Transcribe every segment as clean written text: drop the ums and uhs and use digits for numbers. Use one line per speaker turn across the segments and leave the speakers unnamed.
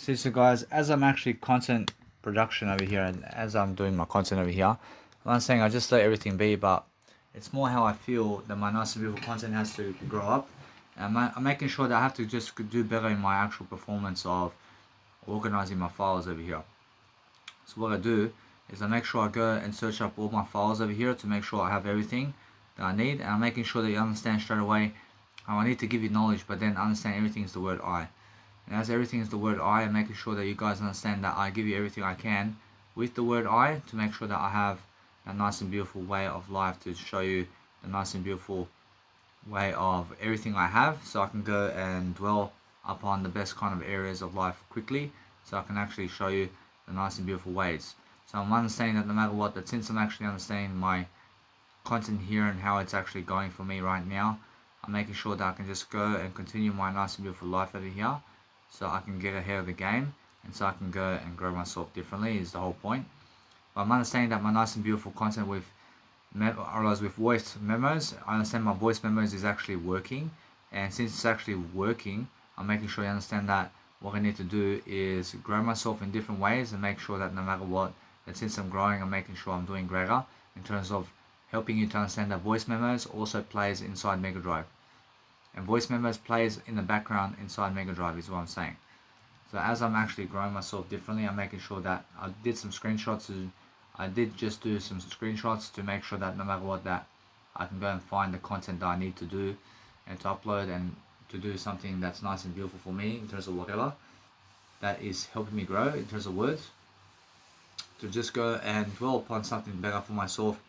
See, so guys, as I'm actually content production over here, and as I'm doing my content over here, I'm not saying I just let everything be, but it's more how I feel that my nice and beautiful content has to grow up. And I'm making sure that I have to just do better in my actual performance of organizing my files over here. So what I do is I make sure I go and search up all my files over here to make sure I have everything that I need, and I'm making sure that you understand straight away how I need to give you knowledge, but then understand everything is the word I. And as everything is the word I, I'm making sure that you guys understand that I give you everything I can with the word I to make sure that I have a nice and beautiful way of life to show you the nice and beautiful way of everything I have, so I can go and dwell upon the best kind of areas of life quickly, so I can actually show you the nice and beautiful ways. So I'm understanding that no matter what, that since I'm actually understanding my content here and how it's actually going for me right now, I'm making sure that I can just go and continue my nice and beautiful life over here, so I can get ahead of the game, and so I can go and grow myself differently is the whole point. But I'm understanding that my nice and beautiful content with voice memos, I understand my voice memos is actually working, and since it's actually working, I'm making sure you understand that what I need to do is grow myself in different ways and make sure that no matter what, that since I'm growing, I'm making sure I'm doing greater in terms of helping you to understand that voice memos also plays inside Mega Drive, and voice memos plays in the background inside Mega Drive is what I'm saying. So as I'm actually growing myself differently, I'm making sure that I did some screenshots. I did just do some screenshots to make sure that no matter what, that I can go and find the content that I need to do and to upload and to do something that's nice and beautiful for me in terms of whatever that is helping me grow in terms of words, to just go and dwell upon something better for myself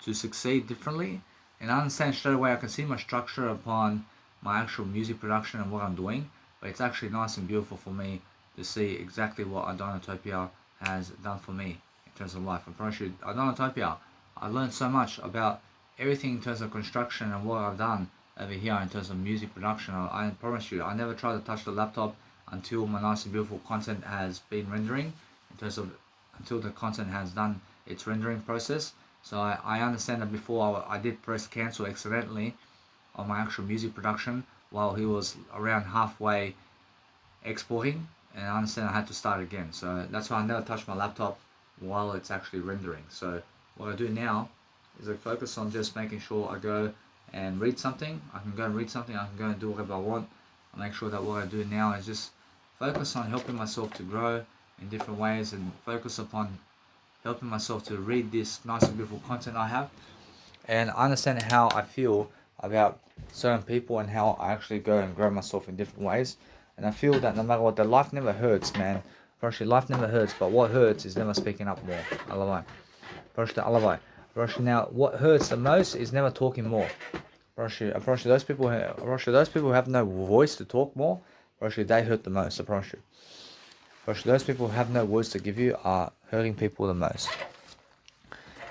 to succeed differently. And I understand straight away, I can see my structure upon my actual music production and what I'm doing, but it's actually nice and beautiful for me to see exactly what Adonatopia has done for me in terms of life. I promise you, Adonatopia, I learned so much about everything in terms of construction and what I've done over here in terms of music production. I promise you, I never tried to touch the laptop until my nice and beautiful content has been rendering, in terms of until the content has done its rendering process. So I understand that before I did press cancel accidentally on my actual music production while he was around halfway exporting, and I understand I had to start again. So that's why I never touch my laptop while it's actually rendering. So what I do now is I focus on just making sure I go and read something. I can go and read something, I can go and do whatever I want. I make sure that what I do now is just focus on helping myself to grow in different ways and focus upon helping myself to read this nice and beautiful content I have, and understand how I feel about certain people and how I actually go and grow myself in different ways. And I feel that no matter what, that life never hurts, man. Actually, life never hurts, but what hurts is never speaking up more. Alavai. Alavai. Now, what hurts the most is never talking more. Those people who have no voice to talk more, they hurt the most. I promise you. Those people who have no words to give you are hurting people the most.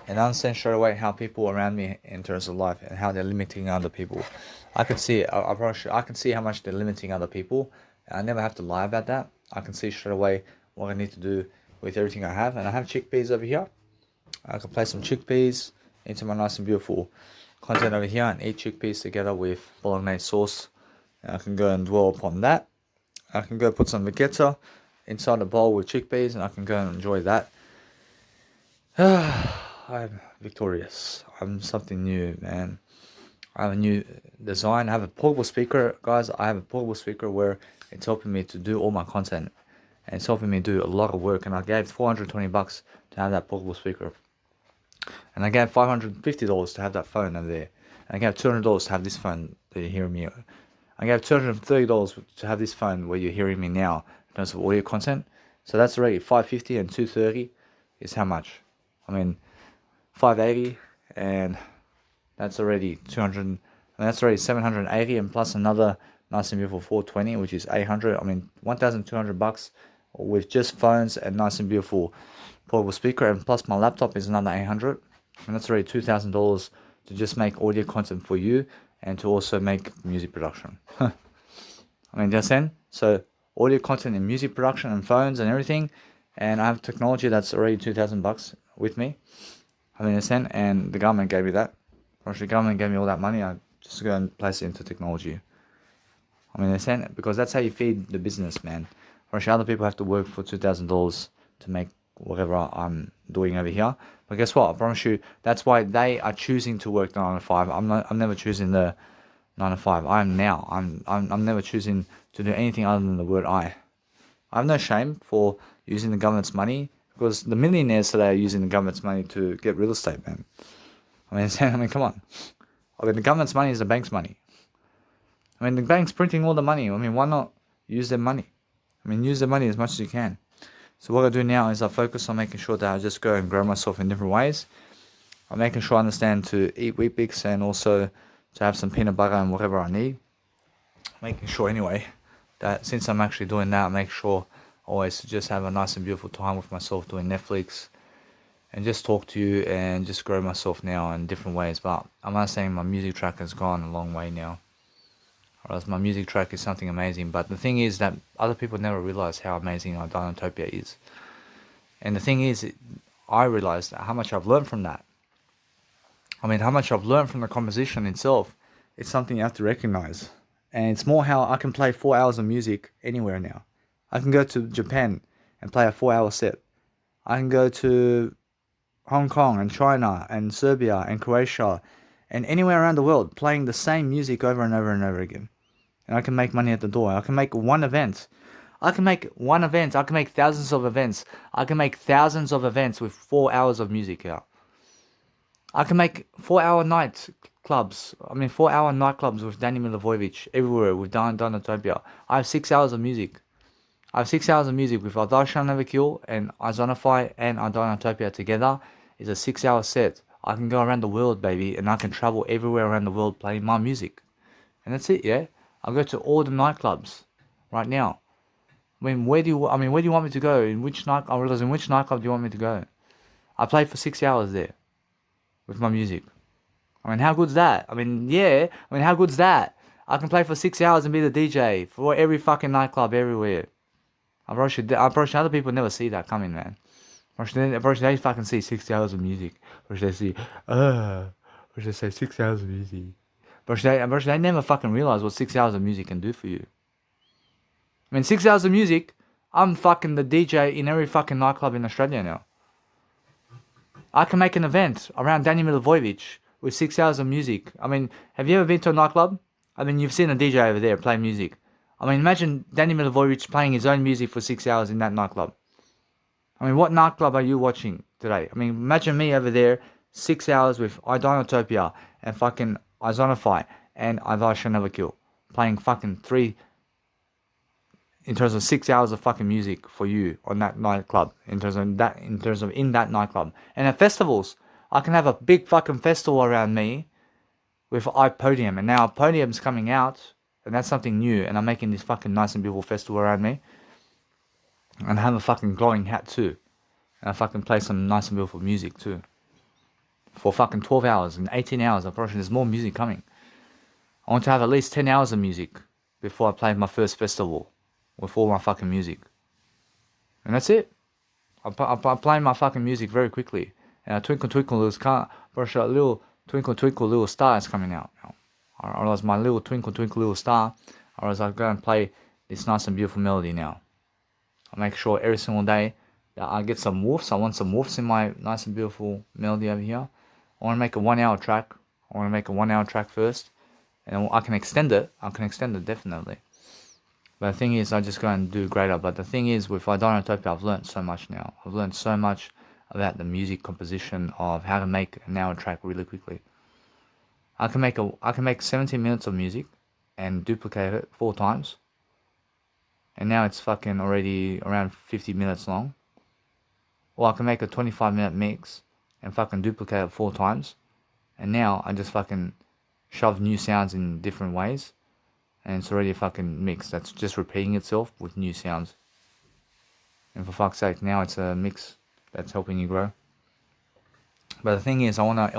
And I understand straight away how people around me in terms of life and how they're limiting other people. I can see it. I promise you, I can see how much they're limiting other people. And I never have to lie about that. I can see straight away what I need to do with everything I have. And I have chickpeas over here. I can place some chickpeas into my nice and beautiful content over here and eat chickpeas together with bolognese sauce. And I can go and dwell upon that. I can go put some vegeta inside a bowl with chickpeas and I can go and enjoy that. I'm victorious. I'm something new, man. I have a new design. I have a portable speaker, guys. I have a portable speaker where it's helping me to do all my content. And it's helping me do a lot of work. And I gave $420 to have that portable speaker. And I gave $550 to have that phone over there. And I gave $200 to have this phone that you're hearing me. I gave $230 to have this phone where you're hearing me now in terms of audio content. So that's already $550 and $230 is how much? I mean, $580 and that's already 200. And that's already 780 and plus another nice and beautiful $420, which is 800. I mean, $1,200 with just phones and nice and beautiful portable speaker, and plus my laptop is another 800, and that's already $2,000 to just make audio content for you and to also make music production. I mean, that's it. So audio content and music production and phones and everything, and I have technology that's already $2,000 with me. I mean, that's it. And the government gave me that. The government gave me all that money. I just go and place it into technology. I mean, that's it, because that's how you feed the business, man. Whereas other people have to work for $2,000 to make whatever I'm doing over here. But guess what? I promise you, that's why they are choosing to work the 9 to 5. I'm never choosing the 9 to 5. I am now. I'm never choosing to do anything other than the word I. I have no shame for using the government's money, because the millionaires today are using the government's money to get real estate, man. I mean, come on. I mean, the government's money is the bank's money. I mean, the bank's printing all the money. I mean, why not use their money? I mean, use their money as much as you can. So what I do now is I focus on making sure that I just go and grow myself in different ways. I'm making sure I understand to eat Weet-Bix and also to have some peanut butter and whatever I need. Making sure anyway that since I'm actually doing that, I make sure always to just have a nice and beautiful time with myself doing Netflix and just talk to you and just grow myself now in different ways. But I'm not saying my music track has gone a long way now. Or else my music track is something amazing. But the thing is that other people never realize how amazing Dinotopia is. And the thing is, I realized how much I've learned from that. I mean, how much I've learned from the composition itself. It's something you have to recognize. And it's more how I can play 4 hours of music anywhere now. I can go to Japan and play a 4-hour set. I can go to Hong Kong and China and Serbia and Croatia and anywhere around the world playing the same music over and over and over again. And I can make money at the door. I can make one event. I can make thousands of events. I can make thousands of events with 4 hours of music out. I can make 4-hour night clubs. 4-hour nightclubs with Danny Milivojevic everywhere with Dinotopia. I have 6 hours of music. I have 6 hours of music with I Shall Never Kill and Izonify and Dinotopia together. Is a 6-hour set. I can go around the world, baby, and I can travel everywhere around the world playing my music. And that's it, yeah? I'll go to all the nightclubs right now. Where do you want me to go? In which nightclub do you want me to go? I played for 6 hours there with my music. How good's that? How good's that? I can play for 6 hours and be the DJ for every fucking nightclub everywhere. I approach other people never see that coming, man. They fucking see 6 hours of music. They see, they say 6 hours of music. They never fucking realize what 6 hours of music can do for you. 6 hours of music, I'm fucking the DJ in every fucking nightclub in Australia now. I can make an event around Danny Milivojevic with 6 hours of music. Have you ever been to a nightclub? You've seen a DJ over there play music. Imagine Danny Milivojevic playing his own music for 6 hours in that nightclub. What nightclub are you watching today? Imagine me over there, 6 hours with Dinotopia and fucking Izonify and I Shall Never Kill, playing fucking 3, in terms of 6 hours of fucking music for you on that nightclub, in terms of in that nightclub. And at festivals, I can have a big fucking festival around me with iPodium, and now Podium's coming out, and that's something new, and I'm making this fucking nice and beautiful festival around me. And I have a fucking glowing hat too. And I fucking play some nice and beautiful music too. For fucking 12 hours and 18 hours, I promise there's more music coming. I want to have at least 10 hours of music before I play my first festival with all my fucking music. And that's it. I play my fucking music very quickly. And a Twinkle Twinkle Little Twinkle Twinkle Little Star is coming out now. Or else my little Twinkle Twinkle Little Star, or else I'll go and play this nice and beautiful melody now. I make sure every single day that I get some woofs. I want some woofs in my nice and beautiful melody over here. I want to make a 1-hour track. I want to make a 1-hour track first. And I can extend it. Definitely. But the thing is, I just go and do greater. But the thing is, with Dinotopia, I've learned so much now. I've learned so much about the music composition of how to make an hour track really quickly. I can make 17 minutes of music and duplicate it 4 times. And now it's fucking already around 50 minutes long. Or I can make a 25-minute mix and fucking duplicate it 4 times. And now I just fucking shove new sounds in different ways. And it's already a fucking mix that's just repeating itself with new sounds. And for fuck's sake, now it's a mix that's helping you grow. But the thing is, I want to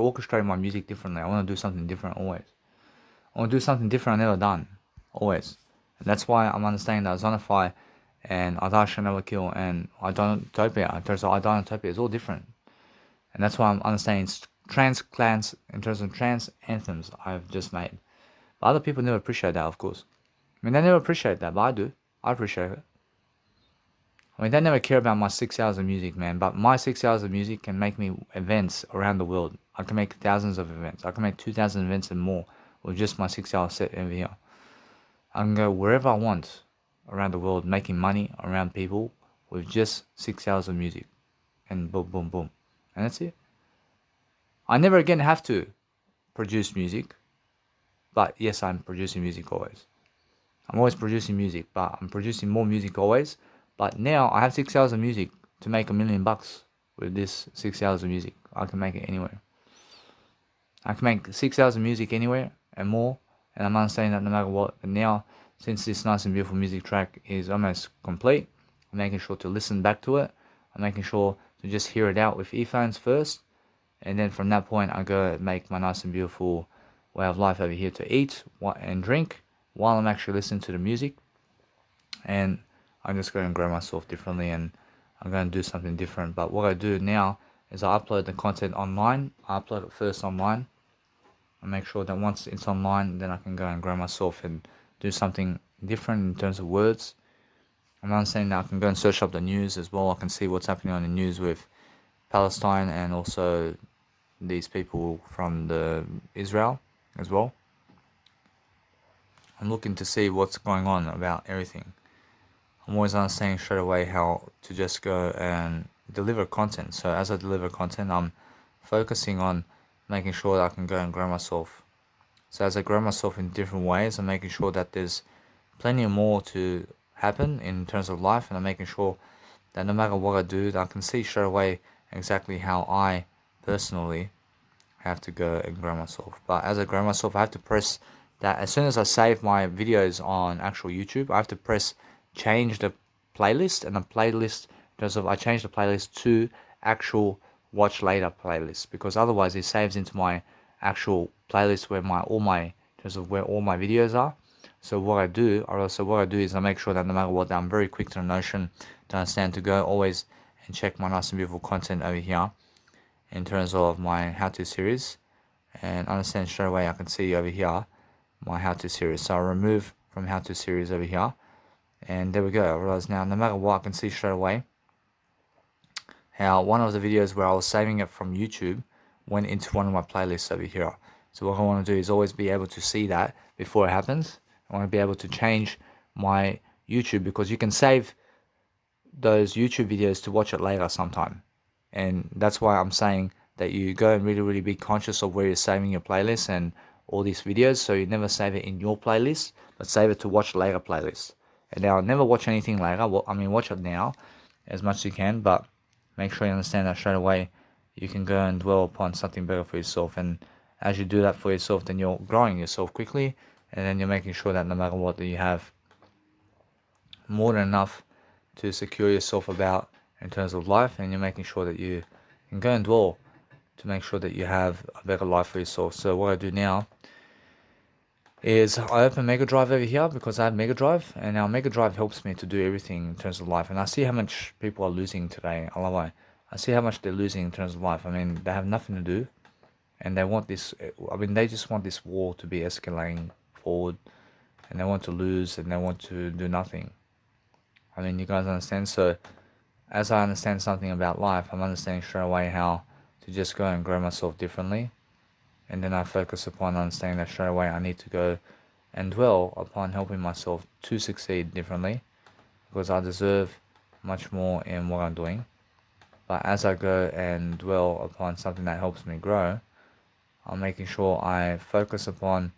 orchestrate my music differently. I want to do something different always. I want to do something different I've never done. Always. And that's why I'm understanding that Zonify and I Shall Never Kill and Dinotopia, in terms of Dinotopia, is all different. And that's why I'm understanding trance clans, in terms of trance anthems I've just made. But other people never appreciate that, of course. They never appreciate that, but I do. I appreciate it. I mean, they never care about my 6 hours of music, man. But my 6 hours of music can make me events around the world. I can make thousands of events. I can make 2,000 events and more with just my 6 hour set over here. I can go wherever I want around the world, making money around people with just 6 hours of music. And boom, boom, boom. And that's it. I never again have to produce music. But yes, I'm producing music always. I'm always producing music, but I'm producing more music always. But now I have 6 hours of music to make $1 million with this 6 hours of music. I can make it anywhere. I can make 6 hours of music anywhere and more. And I'm understanding that no matter what. But now, since this nice and beautiful music track is almost complete, I'm making sure to listen back to it. I'm making sure to just hear it out with earphones first. And then from that point, I go make my nice and beautiful way of life over here to eat and drink while I'm actually listening to the music. And I'm just going to grow myself differently, and I'm going to do something different. But what I do now is I upload the content online. I upload it first online. I make sure that once it's online, then I can go and grow myself and do something different in terms of words. I'm understanding that I can go and search up the news as well. I can see what's happening on the news with Palestine and also these people from the Israel as well. I'm looking to see what's going on about everything. I'm always understanding straight away how to just go and deliver content. So as I deliver content, I'm focusing on making sure that I can go and grow myself. So as I grow myself in different ways, I'm making sure that there's plenty more to happen in terms of life, and I'm making sure that no matter what I do, that I can see straight away exactly how I personally have to go and grow myself. But as I grow myself, I have to press that as soon as I save my videos on actual YouTube, I have to press change the playlist, and the playlist, in terms of I change the playlist to actual watch later playlist, because otherwise it saves into my actual playlist where in terms of where all my videos are. So what I do is I make sure that no matter what, that I'm very quick to the notion to understand to go always and check my nice and beautiful content over here in terms of my how-to series, and understand straight away I can see over here my how-to series. So I remove from how-to series over here, and there we go. I realize now no matter what, I can see straight away how one of the videos where I was saving it from YouTube went into one of my playlists over here. So what I want to do is always be able to see that before it happens. I want to be able to change my YouTube, because you can save those YouTube videos to watch it later sometime. And that's why I'm saying that you go and really be conscious of where you're saving your playlist and all these videos, so you never save it in your playlist, but save it to watch later playlist. And now never watch anything later. Well, I mean, watch it now as much as you can, but make sure you understand that straight away you can go and dwell upon something better for yourself. And as you do that for yourself, then you're growing yourself quickly, and then you're making sure that no matter what, that you have more than enough to secure yourself about in terms of life, and you're making sure that you can go and dwell to make sure that you have a better life for yourself. So what I do now is I open Mega Drive over here, because I have Mega Drive, and now Mega Drive helps me to do everything in terms of life. And I see how much people are losing today. I see how much they're losing in terms of life. I mean, they have nothing to do, and they want this. I mean, they just want this war to be escalating forward, and they want to lose, and they want to do nothing. I mean, you guys understand? So as I understand something about life, I'm understanding straight away how to just go and grow myself differently. And then I focus upon understanding that straight away I need to go and dwell upon helping myself to succeed differently, because I deserve much more in what I'm doing. But as I go and dwell upon something that helps me grow, I'm making sure I focus upon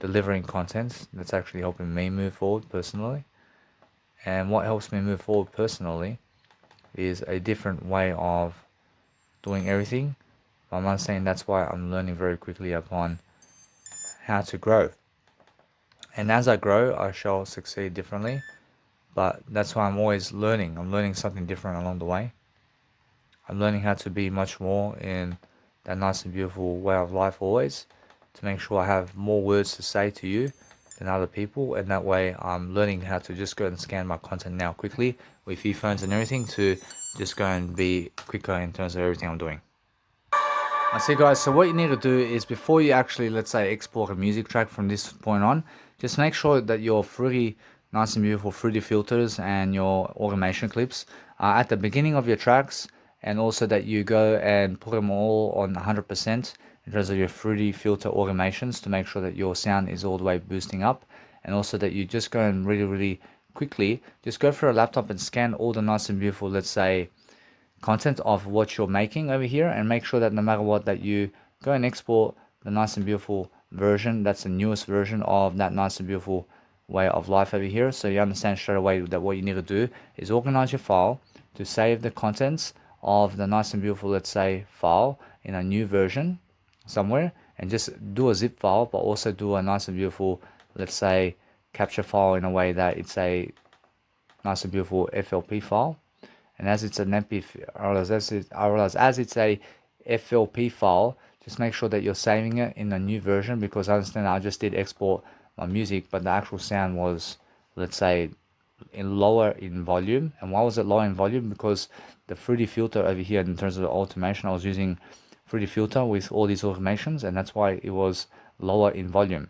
delivering content that's actually helping me move forward personally. And what helps me move forward personally is a different way of doing everything. I'm not saying that's why I'm learning very quickly upon how to grow. And as I grow, I shall succeed differently. But that's why I'm always learning. I'm learning something different along the way. I'm learning how to be much more in that nice and beautiful way of life always, to make sure I have more words to say to you than other people. And that way I'm learning how to just go and scan my content now quickly with earphones and everything, to just go and be quicker in terms of everything I'm doing. I see, guys, so what you need to do is, before you actually, let's say, export a music track from this point on, just make sure that you're fully nice and beautiful fruity filters and your automation clips at the beginning of your tracks, and also that you go and put them all on 100% in terms of your fruity filter automations to make sure that your sound is all the way boosting up, and also that you just go and really quickly just go for a laptop and scan all the nice and beautiful, let's say, content of what you're making over here, and make sure that no matter what, that you go and export the nice and beautiful version that's the newest version of that nice and beautiful way of life over here. So you understand straight away that what you need to do is organize your file to save the contents of the nice and beautiful, let's say, file in a new version somewhere, and just do a zip file, but also do a nice and beautiful, let's say, capture file in a way that it's a nice and beautiful FLP file. And as it's an MP, as it's a FLP file, just make sure that you're saving it in a new version, because I understand I just did export my music, but the actual sound was, let's say, lower in volume. And why was it lower in volume? Because the Fruity Filter over here, in terms of the automation, I was using Fruity Filter with all these automations, and that's why it was lower in volume.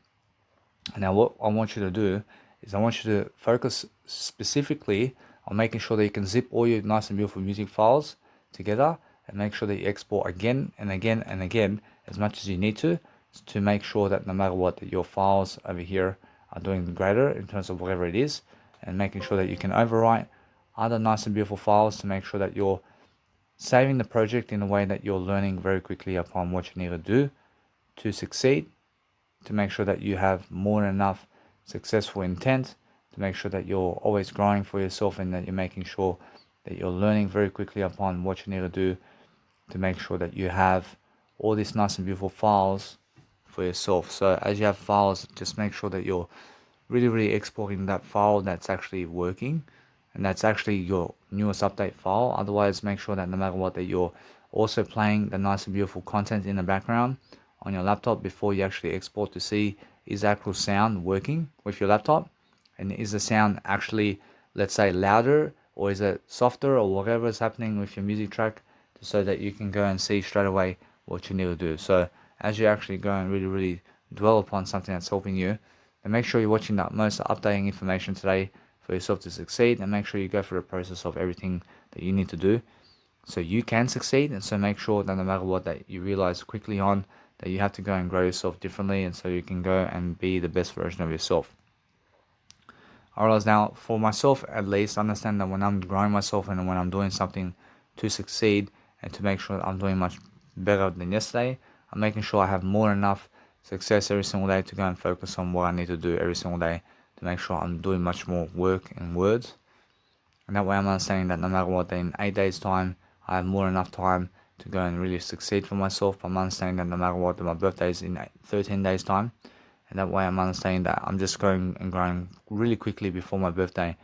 And now what I want you to do is I want you to focus specifically on making sure that you can zip all your nice and beautiful music files together, and make sure that you export again and again and again as much as you need to make sure that no matter what, that your files over here are doing greater in terms of whatever it is, and making sure that you can overwrite other nice and beautiful files to make sure that you're saving the project in a way that you're learning very quickly upon what you need to do to succeed, to make sure that you have more than enough successful intent, to make sure that you're always growing for yourself, and that you're making sure that you're learning very quickly upon what you need to do to make sure that you have all these nice and beautiful files for yourself. So as you have files, just make sure that you're really exporting that file that's actually working, and that's actually your newest update file. Otherwise, make sure that no matter what, that you're also playing the nice and beautiful content in the background on your laptop before you actually export, to see is the actual sound working with your laptop, and is the sound actually, let's say, louder, or is it softer, or whatever is happening with your music track, so that you can go and see straight away what you need to do. So as you actually go and really dwell upon something that's helping you, then make sure you're watching that most updating information today for yourself to succeed, and make sure you go through the process of everything that you need to do so you can succeed. And so make sure that no matter what, that you realize quickly on that you have to go and grow yourself differently, and so you can go and be the best version of yourself. Alright, now for myself at least, understand that when I'm growing myself and when I'm doing something to succeed and to make sure that I'm doing much better than yesterday, I'm making sure I have more than enough success every single day to go and focus on what I need to do every single day to make sure I'm doing much more work and words. And that way I'm understanding that no matter what, in 8 days time, I have more than enough time to go and really succeed for myself. I'm understanding that no matter what, that my birthday is in 13 days time. And that way I'm understanding that I'm just going and growing really quickly before my birthday.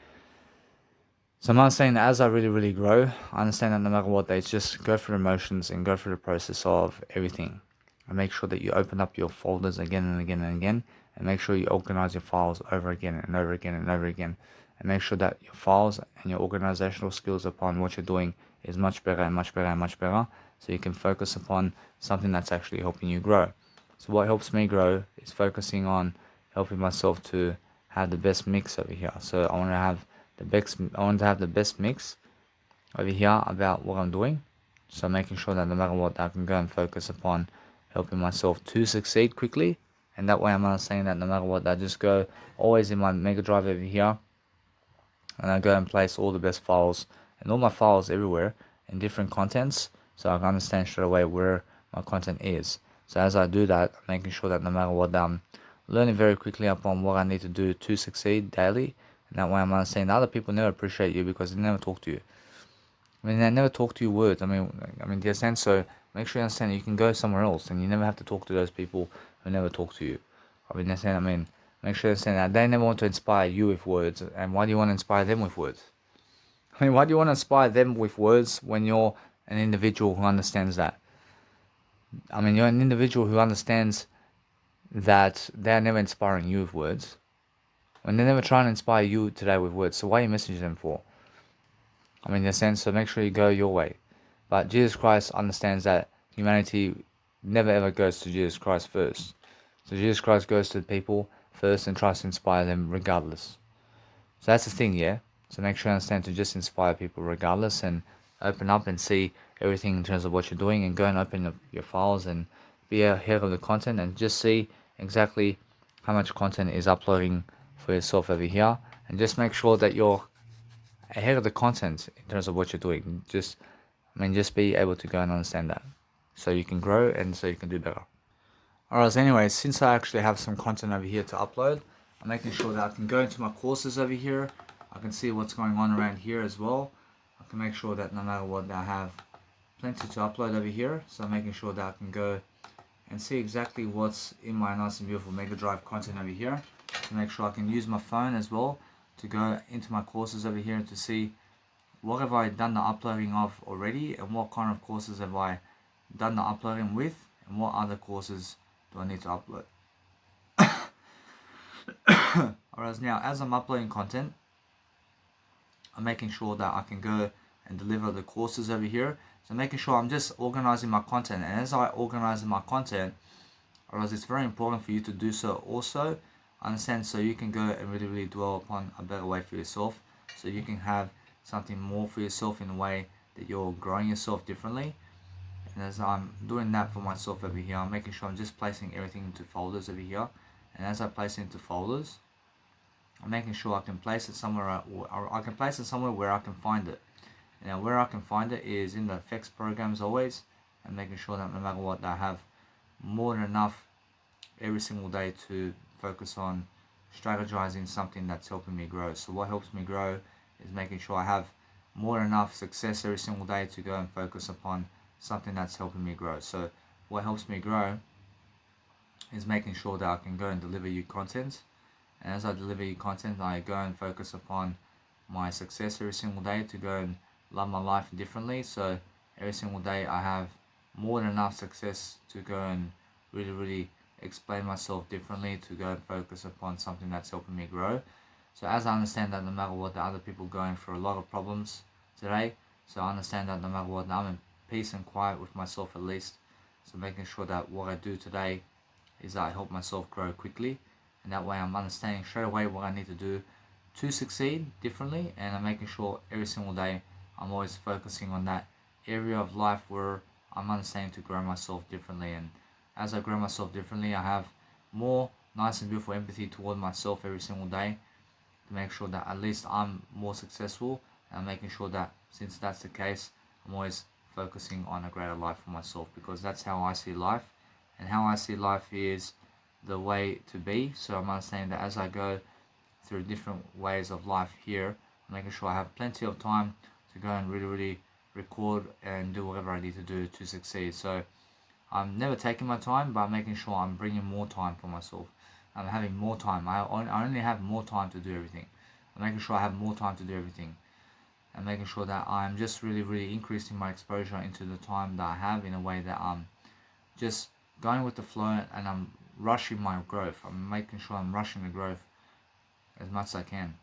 So I'm understanding that as I really grow, I understand that no matter what, it's just go through the motions and go through the process of everything. And make sure that you open up your folders again and again and again. And make sure you organize your files over again and over again and over again. And make sure that your files and your organizational skills upon what you're doing is much better and much better and much better. So you can focus upon something that's actually helping you grow. So what helps me grow is focusing on helping myself to have the best mix over here. So I want to have the best mix over here about what I'm doing. So making sure that no matter what, I can go and focus upon helping myself to succeed quickly. And that way I'm understanding that no matter what, I just go always in my Mega Drive over here, and I go and place all the best files and all my files everywhere in different contents, so I can understand straight away where my content is. So as I do that, I'm making sure that no matter what, I'm learning very quickly upon what I need to do to succeed daily. And that way I'm understanding that other people never appreciate you because they never talk to you. I mean, they never talk to you words. I mean, they understand. So make sure you understand that you can go somewhere else, and you never have to talk to those people who never talk to you. I mean, understand. I mean, make sure you understand that they never want to inspire you with words. And why do you want to inspire them with words? I mean, why do you want to inspire them with words when you're an individual who understands that? I mean, you're an individual who understands that they're never inspiring you with words. When they're never trying to inspire you today with words, so why are you messaging them for? I mean, in a sense, so make sure you go your way. But Jesus Christ understands that humanity never ever goes to Jesus Christ first. So Jesus Christ goes to the people first and tries to inspire them regardless. So that's the thing, yeah. So make sure you understand to just inspire people regardless, and open up and see everything in terms of what you're doing, and go and open up your files and be ahead of the content, and just see exactly how much content is uploading for yourself over here, and just make sure that you're ahead of the content in terms of what you're doing. Just be able to go and understand that, so you can grow and so you can do better. Alright, anyway, since I actually have some content over here to upload, I'm making sure that I can go into my courses over here. I can see what's going on around here as well. I can make sure that no matter what, I have plenty to upload over here. So I'm making sure that I can go and see exactly what's in my nice and beautiful Mega Drive content over here. To make sure I can use my phone as well to go into my courses over here to see what have I done the uploading of already, and what kind of courses have I done the uploading with, and what other courses do I need to upload. Alright, now as I'm uploading content, I'm making sure that I can go and deliver the courses over here. So making sure I'm just organizing my content, and as I organize my content, whereas it's very important for you to do so also, understand, so you can go and really dwell upon a better way for yourself, so you can have something more for yourself in a way that you're growing yourself differently. And as I'm doing that for myself over here, I'm making sure I'm just placing everything into folders over here. And as I place it into folders, I'm making sure I can place it somewhere, or I can place it somewhere where I can find it. Now where I can find it is in the effects programs always, and making sure that no matter what, I have more than enough every single day to focus on strategizing something that's helping me grow. So what helps me grow is making sure I have more than enough success every single day to go and focus upon something that's helping me grow. So what helps me grow is making sure that I can go and deliver you content, and as I deliver you content, I go and focus upon my success every single day to go and love my life differently. So every single day I have more than enough success to go and really explain myself differently, to go and focus upon something that's helping me grow. So as I understand that no matter what, the other people going through a lot of problems today, so I understand that no matter what, I'm in peace and quiet with myself at least. So making sure that what I do today is that I help myself grow quickly, and that way I'm understanding straight away what I need to do to succeed differently, and I'm making sure every single day I'm always focusing on that area of life where I'm understanding to grow myself differently. And as I grow myself differently, I have more nice and beautiful empathy toward myself every single day, to make sure that at least I'm more successful, and I'm making sure that since that's the case, I'm always focusing on a greater life for myself, because that's how I see life, and how I see life is the way to be. So I'm understanding that as I go through different ways of life here, I'm making sure I have plenty of time to go and really record and do whatever I need to do to succeed. So I'm never taking my time, but I'm making sure I'm bringing more time for myself. I'm having more time. I only have more time to do everything. I'm making sure I have more time to do everything, and making sure that I'm just really increasing my exposure into the time that I have, in a way that I'm just going with the flow, and I'm rushing my growth. I'm making sure I'm rushing the growth as much as I can,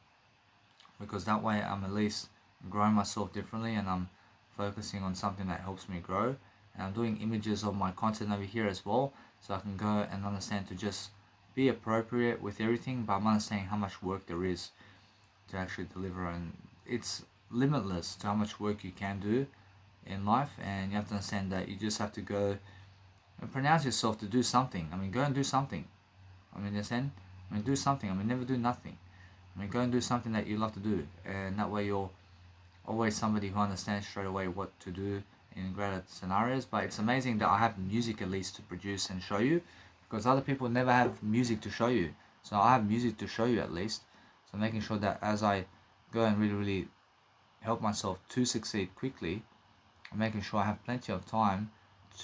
because that way I'm at least growing myself differently, and I'm focusing on something that helps me grow. And I'm doing images of my content over here as well, so I can go and understand to just be appropriate with everything, but I'm understanding how much work there is to actually deliver, and it's limitless to how much work you can do in life. And you have to understand that you just have to go and pronounce yourself to do something. Go and do something. Understand? Do something. Never do nothing. Go and do something that you love to do, and that way you're always somebody who understands straight away what to do in greater scenarios. But it's amazing that I have music at least to produce and show you, because other people never have music to show you. So I have music to show you at least. So making sure that as I go and really help myself to succeed quickly, I'm making sure I have plenty of time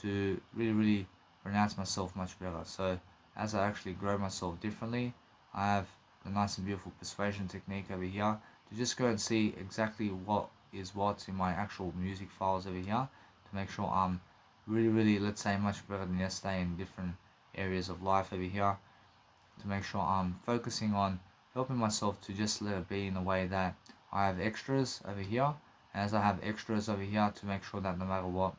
to really pronounce myself much better. So as I actually grow myself differently, I have the nice and beautiful persuasion technique over here to just go and see exactly what's in my actual music files over here, to make sure I'm really, let's say, much better than yesterday in different areas of life over here, to make sure I'm focusing on helping myself to just let it be in a way that I have extras over here. And as I have extras over here, to make sure that no matter what,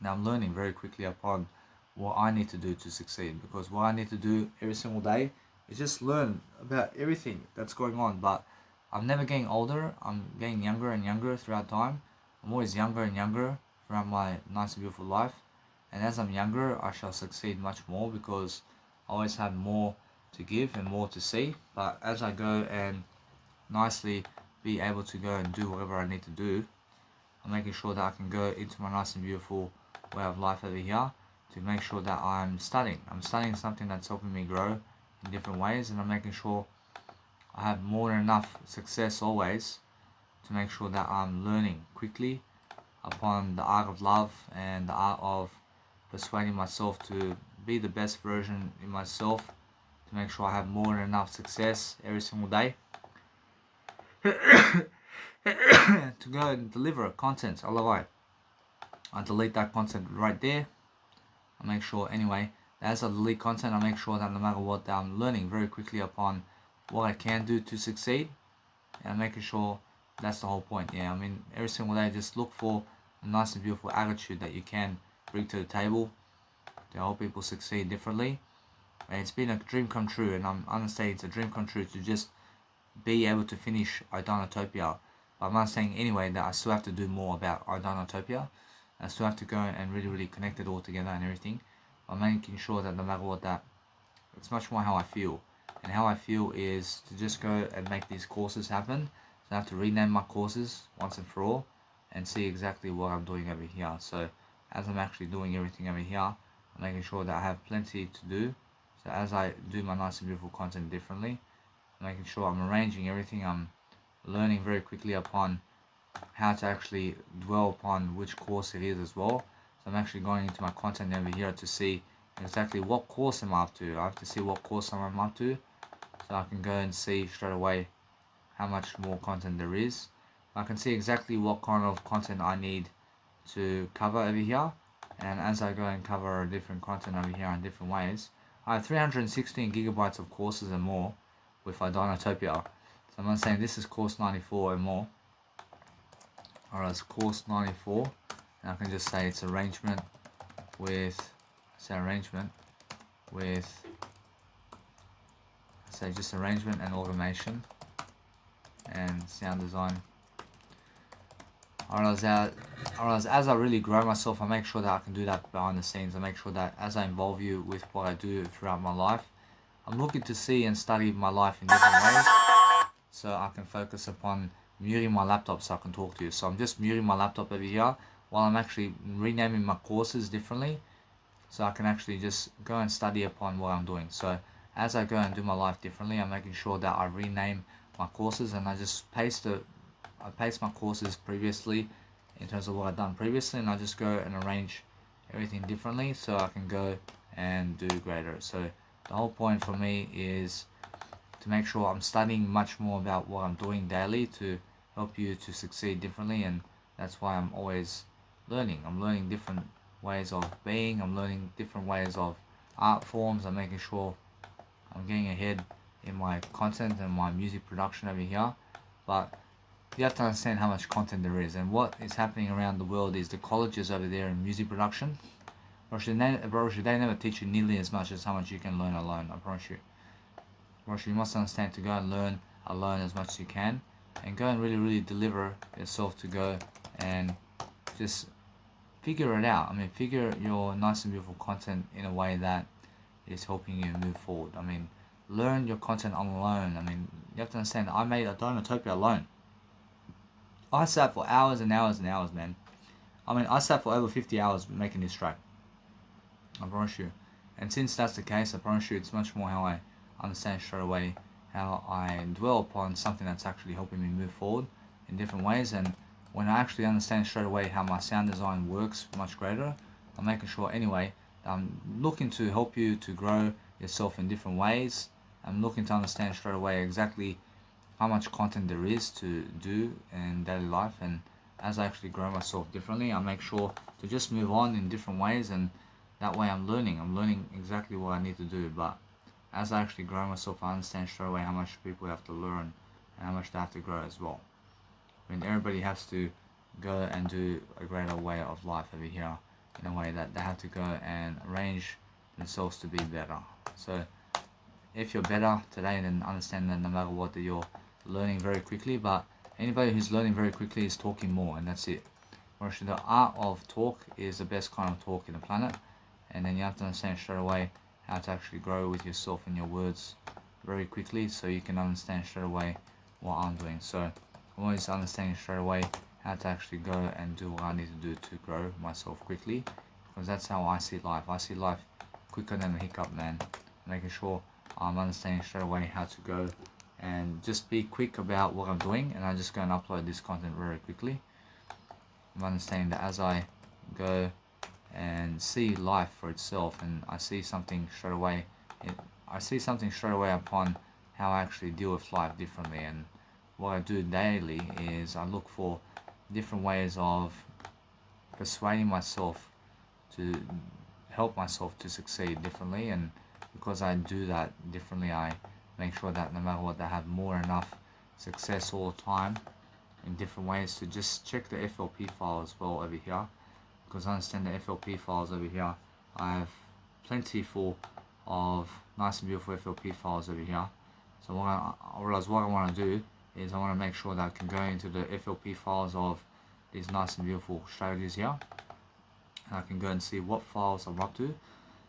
now I'm learning very quickly upon what I need to do to succeed, because what I need to do every single day is just learn about everything that's going on. But I'm never getting older. I'm getting younger and younger throughout time. I'm always younger and younger throughout my nice and beautiful life. And as I'm younger, I shall succeed much more because I always have more to give and more to see. But as I go and nicely be able to go and do whatever I need to do, I'm making sure that I can go into my nice and beautiful way of life over here to make sure that I'm studying. I'm studying something that's helping me grow in different ways, and I'm making sure I have more than enough success always to make sure that I'm learning quickly upon the art of love and the art of persuading myself to be the best version in myself, to make sure I have more than enough success every single day to go and deliver content. Otherwise, I delete that content right there. I make sure anyway, as I delete content, I make sure that no matter what, that I'm learning very quickly upon what I can do to succeed, and I'm making sure that's the whole point. Yeah, I mean, every single day, just look for a nice and beautiful attitude that you can bring to the table to help people succeed differently. And it's been a dream come true, and I'm understanding it's a dream come true to just be able to finish Idonotopia. But I'm understanding anyway that I still have to do more about Idonotopia. I still have to go and really connect it all together and everything. I'm making sure that no matter what, that it's much more how I feel. And how I feel is to just go and make these courses happen. So I have to rename my courses once and for all and see exactly what I'm doing over here. So as I'm actually doing everything over here, I'm making sure that I have plenty to do. So as I do my nice and beautiful content differently, I'm making sure I'm arranging everything. I'm learning very quickly upon how to actually dwell upon which course it is as well. So I'm actually going into my content over here to see exactly what course I'm up to. I have to see what course I'm up to, so I can go and see straight away how much more content there is. I can see exactly what kind of content I need to cover over here, and as I go and cover different content over here in different ways, I have 316 gigabytes of courses and more with Idonotopia. So I'm saying this is course 94 and more. Alright, it's course 94, and I can just say it's arrangement with, say just arrangement and automation and sound design. Alright, as I really grow myself, I make sure that I can do that behind the scenes. I make sure that as I involve you with what I do throughout my life, I'm looking to see and study my life in different ways, so I can focus upon muting my laptop so I can talk to you. So I'm just muting my laptop over here while I'm actually renaming my courses differently, so I can actually just go and study upon what I'm doing. So as I go and do my life differently, I'm making sure that I rename my courses, and I just paste my courses previously in terms of what I've done previously, and I just go and arrange everything differently so I can go and do greater. So the whole point for me is to make sure I'm studying much more about what I'm doing daily to help you to succeed differently, and that's why I'm always learning. I'm learning different ways of being, I'm learning different ways of art forms. I'm making sure I'm getting ahead in my content and my music production over here. But you have to understand how much content there is, and what is happening around the world is the colleges over there in music production, they never teach you nearly as much as how much you can learn alone. I promise you. You must understand to go and learn alone as much as you can, and go and really deliver yourself to go and just figure it out. I mean, figure your nice and beautiful content in a way that is helping you move forward. I mean, learn your content alone. I mean, you have to understand, I made Idonotopia alone. I sat for hours and hours and hours, man. I mean, I sat for over 50 hours making this track. I promise you. And since that's the case, I promise you it's much more how I understand straight away how I dwell upon something that's actually helping me move forward in different ways. And when I actually understand straight away how my sound design works much greater, I'm making sure anyway that I'm looking to help you to grow yourself in different ways. I'm looking to understand straight away exactly how much content there is to do in daily life, and as I actually grow myself differently, I make sure to just move on in different ways, and that way I'm learning exactly what I need to do. But as I actually grow myself, I understand straight away how much people have to learn and how much they have to grow as well. I mean, everybody has to go and do a greater way of life over here in a way that they have to go and arrange themselves to be better. So if you're better today, then understand that no matter what, that you're learning very quickly. But anybody who's learning very quickly is talking more, and that's it. Actually, the art of talk is the best kind of talk in the planet, and then you have to understand straight away how to actually grow with yourself and your words very quickly, so you can understand straight away what I'm doing. So I'm always understanding straight away how to actually go and do what I need to do to grow myself quickly, because that's how I see life. I see life quicker than a hiccup, man. Making sure I'm understanding straight away how to go and just be quick about what I'm doing, and I just go and upload this content very quickly. I'm understanding that as I go and see life for itself, and I see something straight away, upon how I actually deal with life differently. And what I do daily is I look for different ways of persuading myself to help myself to succeed differently, and because I do that differently, I make sure that no matter what, I have more enough success all the time in different ways. To just check the FLP file as well over here, because I understand the FLP files over here. I have plenty full of nice and beautiful FLP files over here. So what I want to do is I want to make sure that I can go into the FLP files of these nice and beautiful strategies here, and I can go and see what files I'm up to,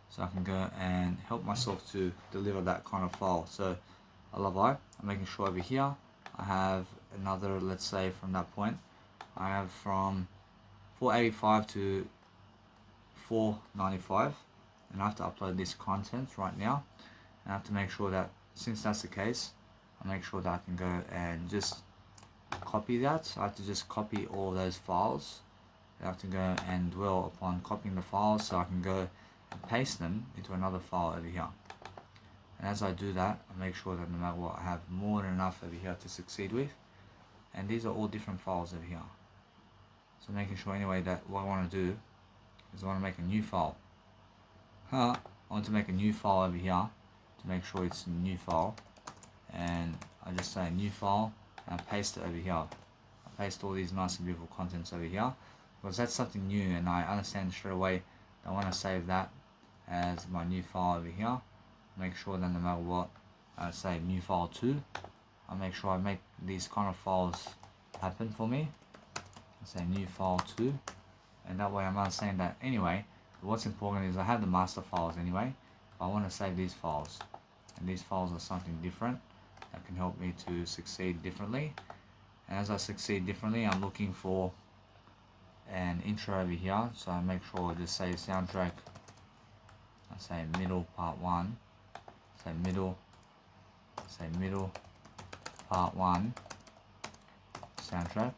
so I can go and help myself to deliver that kind of file. So I'm making sure over here I have another, let's say from that point, I have from 485 to 495, and I have to upload this content right now. And I have to make sure that, since that's the case, I make sure that I can go and just copy that. So I have to just copy all those files. I have to go and dwell upon copying the files, so I can go and paste them into another file over here. And as I do that, I make sure that no matter what, I have more than enough over here to succeed with. And these are all different files over here. So making sure anyway that what I want to do is I want to make a new file. I want to make a new file over here to make sure it's a new file. And I just say new file and paste it over here. I paste all these nice and beautiful contents over here, because that's something new, and I understand straight away I want to save that as my new file over here. Make sure that no matter what, I say new file 2. I make sure I make these kind of files happen for me. I say new file 2, and that way I'm understanding that anyway. What's important is I have the master files anyway, but I want to save these files, and these files are something different that can help me to succeed differently. And as I succeed differently, I'm looking for an intro over here, so I make sure I just say soundtrack. I say middle part 1, say middle part 1 soundtrack.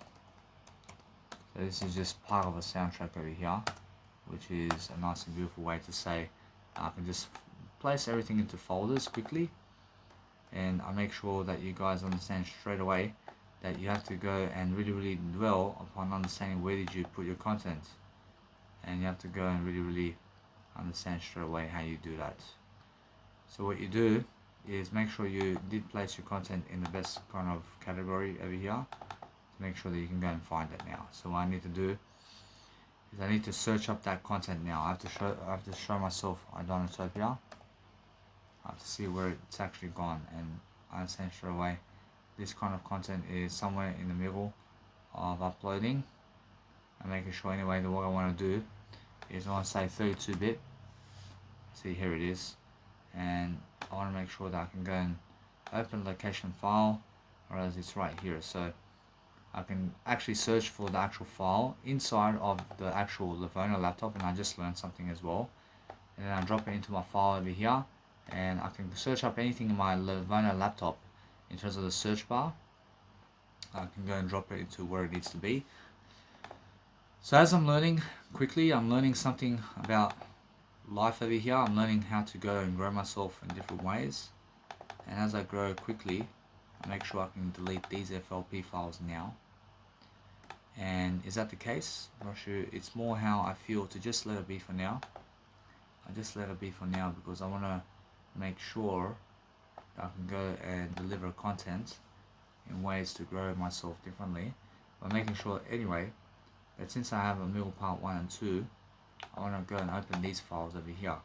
So this is just part of a soundtrack over here, which is a nice and beautiful way to say I can just place everything into folders quickly. And I make sure that you guys understand straight away that you have to go and really dwell upon understanding where did you put your content, and you have to go and really understand straight away how you do that. So what you do is make sure you did place your content in the best kind of category over here, to make sure that you can go and find it now. So what I need to do is I need to search up that content now. I have to show myself Idonotopia. I have to see where it's actually gone, and I understand straight away this kind of content is somewhere in the middle of uploading. I'm making sure anyway that what I want to do is I want to say 32-bit. See, here it is, and I want to make sure that I can go and open location file, or else it's right here. So I can actually search for the actual file inside of the actual Livonia laptop, and I just learned something as well. And then I drop it into my file over here, and I can search up anything in my Livonia laptop in terms of the search bar. I can go and drop it into where it needs to be. So as I'm learning quickly, I'm learning something about life over here. I'm learning how to go and grow myself in different ways. And as I grow quickly, I make sure I can delete these FLP files now. And is that the case? I'm not sure. It's more how I feel to just let it be for now. I just let it be for now because I want to make sure that I can go and deliver content in ways to grow myself differently. But making sure anyway that since I have a middle part 1 and 2, I want to go and open these files over here.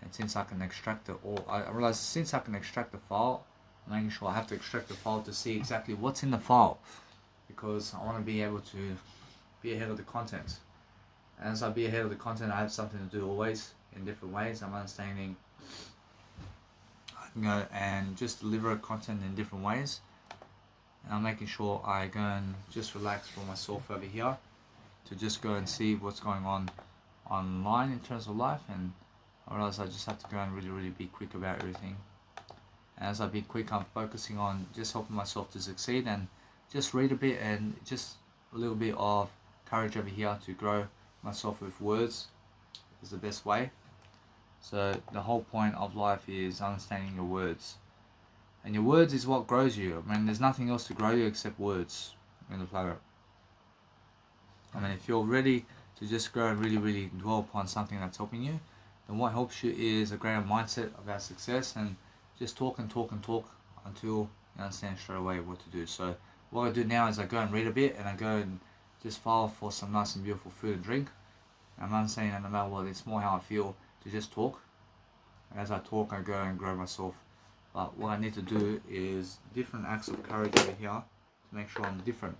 And since I can extract it all, I realized since I can extract the file, I'm making sure I have to extract the file to see exactly what's in the file, because I want to be able to be ahead of the content. And as I be ahead of the content, I have something to do always in different ways. I'm understanding I can go and just deliver content in different ways. And I'm making sure I go and just relax for myself over here to just go and see what's going on online in terms of life, and I realize I just have to go and really be quick about everything. And as I be quick, I'm focusing on just helping myself to succeed and just read a bit and just a little bit of courage over here to grow myself with words is the best way. So the whole point of life is understanding your words. And your words is what grows you. I mean, there's nothing else to grow you except words in the planet. I mean, if you're ready to just grow and really dwell upon something that's helping you, then what helps you is a greater mindset about success, and just talk until you understand straight away what to do. So what I do now is I go and read a bit, and I go and just file for some nice and beautiful food and drink. I'm understanding that no matter what, it's more how I feel to just talk. And as I talk, I go and grow myself. But what I need to do is different acts of courage over here to make sure I'm different.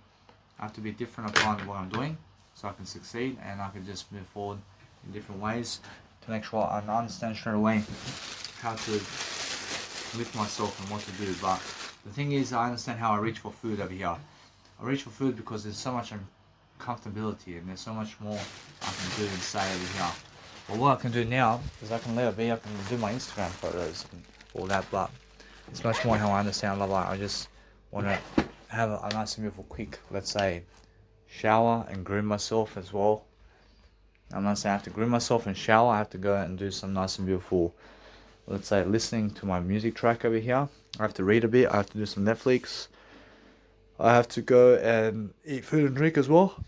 I have to be different upon what I'm doing so I can succeed, and I can just move forward in different ways to make sure I understand straight away how to lift myself and what to do. But the thing is, I understand how I reach for food over here. I reach for food because there's so much uncomfortability and there's so much more I can do and say over here. But what I can do now is I can let it be, I can do my Instagram photos and all that, but it's much more how I understand love. I just want to have a nice and beautiful quick, let's say, shower and groom myself as well. I'm not saying I have to groom myself and shower. I have to go and do some nice and beautiful, let's say, listening to my music track over here. I have to read a bit. I have to do some Netflix. I have to go and eat food and drink as well.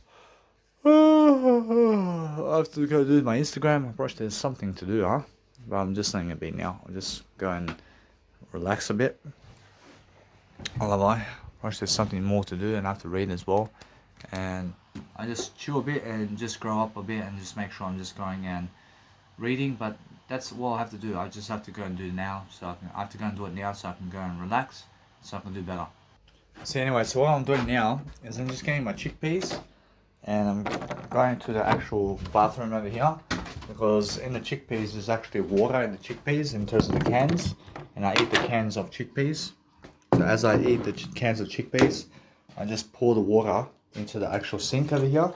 I have to go do my Instagram. Gosh, there's something to do, huh? But I'm just letting it be now. I'll just go and relax a bit. Gosh, there's something more to do, and I have to read as well. And I just chill a bit and just grow up a bit and just make sure I'm just going and reading. But that's what I have to do. I just have to go and do it now. I have to go and do it now so I can go and relax so I can do better. So anyway, so what I'm doing now is I'm just getting my chickpeas, and I'm going to the actual bathroom over here, because in the chickpeas there's actually water in the chickpeas in terms of the cans, and I eat the cans of chickpeas. So as I eat the cans of chickpeas, I just pour the water into the actual sink over here.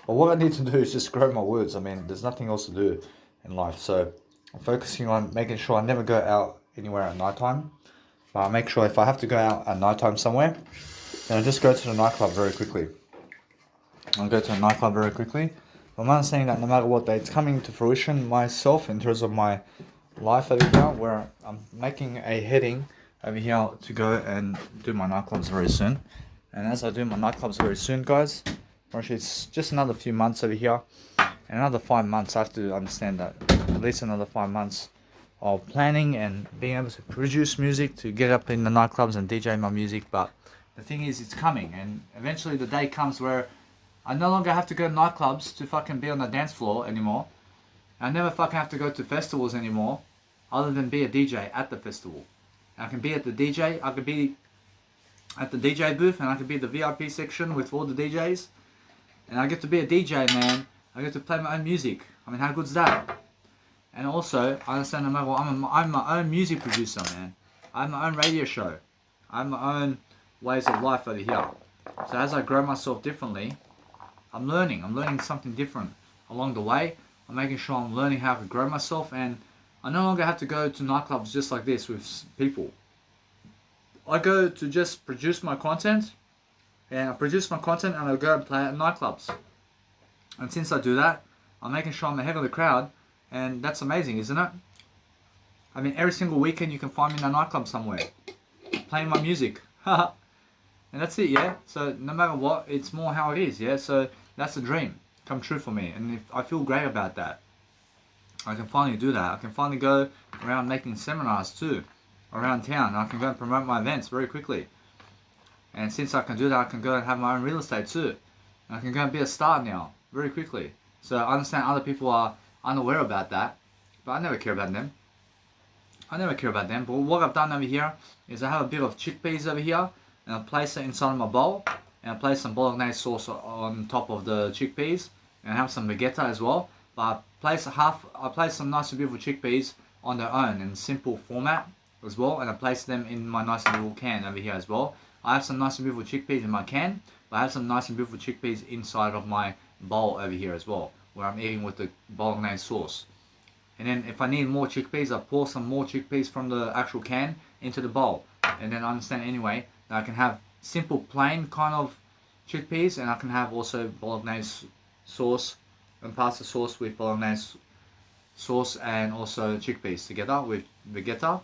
But what I need to do is just grow my words. I mean, there's nothing else to do in life, so I'm focusing on making sure I never go out anywhere at night time. But I make sure if I have to go out at night time somewhere, then I just go to the nightclub very quickly. I'll go to a nightclub very quickly. I'm understanding that no matter what, it's coming to fruition myself in terms of my life over here, where I'm making a heading over here to go and do my nightclubs very soon. And as I do my nightclubs very soon, guys, actually it's just another few months over here, and another 5 months. I have to understand that at least another 5 months of planning and being able to produce music to get up in the nightclubs and DJ my music. But the thing is, it's coming, and eventually the day comes where I no longer have to go to nightclubs to fucking be on the dance floor anymore. I never fucking have to go to festivals anymore, other than be a DJ at the festival. I can be at the DJ, I could be at the DJ booth, and I could be the VIP section with all the DJs. And I get to be a DJ, man. I get to play my own music. I mean, how good's that? And also, I understand I'm my own music producer, man. I have my own radio show. I have my own ways of life over here. So as I grow myself differently, I'm learning something different along the way. I'm making sure I'm learning how to grow myself, and I no longer have to go to nightclubs just like this with people. I go to just produce my content, and I go and play at nightclubs. And since I do that, I'm making sure I'm ahead of the crowd, and that's amazing, isn't it? I mean, every single weekend you can find me in a nightclub somewhere, playing my music. And that's it, yeah? So no matter what, it's more how it is, yeah? So that's a dream come true for me, and I feel great about that. I can finally do that. I can finally go around making seminars too, around town. I can go and promote my events very quickly. And since I can do that, I can go and have my own real estate too. And I can go and be a star now, very quickly. So I understand other people are unaware about that, but I never care about them. I never care about them, but what I've done over here is I have a bit of chickpeas over here, and I place it inside my bowl, and I place some bolognese sauce on top of the chickpeas, and I have some vegeta as well. But I place some nice and beautiful chickpeas on their own in simple format as well, and I place them in my nice and beautiful can over here as well. I have some nice and beautiful chickpeas in my can, but I have some nice and beautiful chickpeas inside of my bowl over here as well, where I'm eating with the bolognese sauce. And then if I need more chickpeas, I pour some more chickpeas from the actual can into the bowl. And then I understand anyway that I can have simple plain kind of chickpeas, and I can have also bolognese sauce and pasta sauce with bolognese sauce and also chickpeas together with vegeta.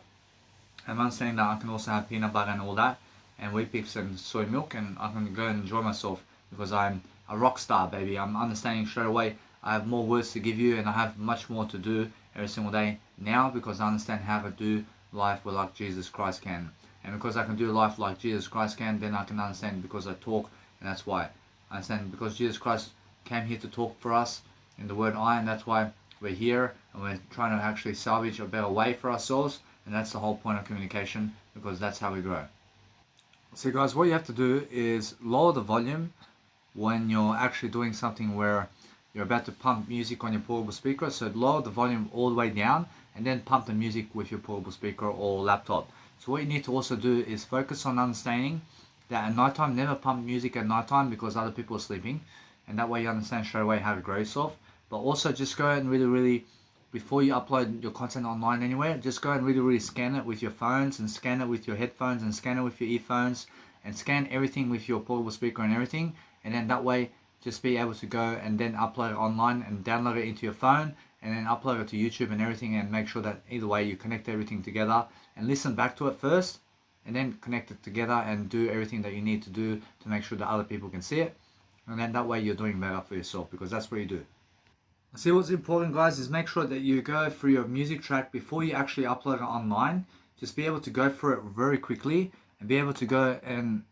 And I'm understanding that I can also have peanut butter and all that, and Weet-Bix and soy milk, and I can go and enjoy myself because I'm a rock star, baby. I'm understanding straight away I have more words to give you, and I have much more to do every single day now because I understand how to do life like Jesus Christ can. And because I can do life like Jesus Christ can, then I can understand because I talk, and that's why. I understand because Jesus Christ came here to talk for us in the word I, and that's why we're here, and we're trying to actually salvage a better way for ourselves, and that's the whole point of communication, because that's how we grow. So guys, what you have to do is lower the volume when you're actually doing something where you're about to pump music on your portable speaker. So lower the volume all the way down and then pump the music with your portable speaker or laptop. So what you need to also do is focus on understanding that at nighttime, never pump music at nighttime because other people are sleeping, and that way you understand straight away how to grow yourself. But also just go and really, before you upload your content online anywhere, just go and really scan it with your phones, and scan it with your headphones, and scan it with your earphones, and scan everything with your portable speaker and everything. And then that way just be able to go and then upload it online and download it into your phone, and then upload it to YouTube and everything, and make sure that either way you connect everything together and listen back to it first, and then connect it together and do everything that you need to do to make sure that other people can see it. And then that way you're doing better for yourself, because that's what you do. See, what's important, guys, is make sure that you go through your music track before you actually upload it online. Just be able to go through it very quickly and be able to go and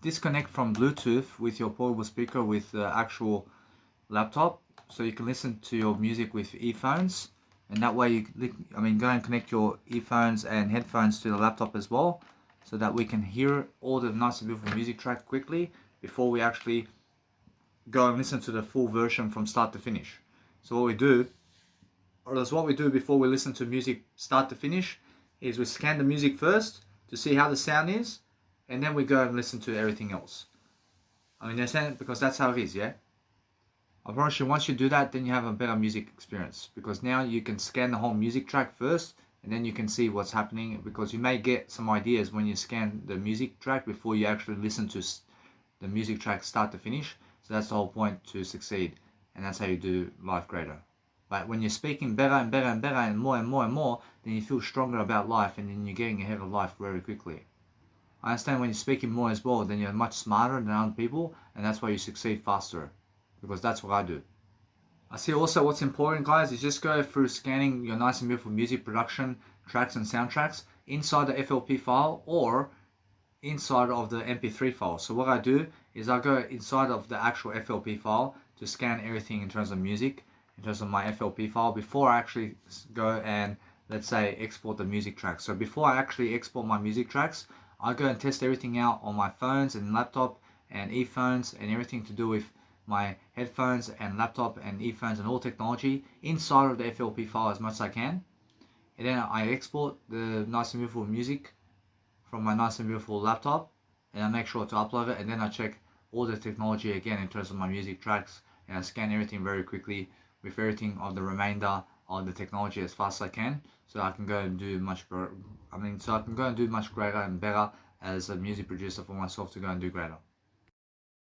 disconnect from Bluetooth with your portable speaker with the actual laptop, so you can listen to your music with earphones, and that way you go and connect your earphones and headphones to the laptop as well, so that we can hear all the nice and beautiful music track quickly before we actually go and listen to the full version from start to finish. So what we do before we listen to music start to finish is we scan the music first to see how the sound is, and then we go and listen to everything else. Understand? Because that's how it is, yeah? I promise you, once you do that, then you have a better music experience, because now you can scan the whole music track first, and then you can see what's happening, because you may get some ideas when you scan the music track before you actually listen to the music track start to finish. So that's the whole point, to succeed, and that's how you do life greater. But when you're speaking better and better and better and more and more and more, then you feel stronger about life, and then you're getting ahead of life very quickly. I understand when you're speaking more as well, then you're much smarter than other people, and that's why you succeed faster, because that's what I do. I see also what's important, guys, is just go through scanning your nice and beautiful music production tracks and soundtracks inside the FLP file or inside of the MP3 file. So what I do is I go inside of the actual FLP file to scan everything in terms of music, in terms of my FLP file, before I actually go and, let's say, export the music tracks. So before I actually export my music tracks, I go and test everything out on my phones and laptop and earphones and everything to do with my headphones and laptop and earphones and all technology inside of the FLP file as much as I can. And then I export the nice and beautiful music from my nice and beautiful laptop, and I make sure to upload it, and then I check all the technology again in terms of my music tracks, and I scan everything very quickly with everything of the remainder of the technology as fast as I can, so I can go and do much greater and better as a music producer for myself to go and do greater.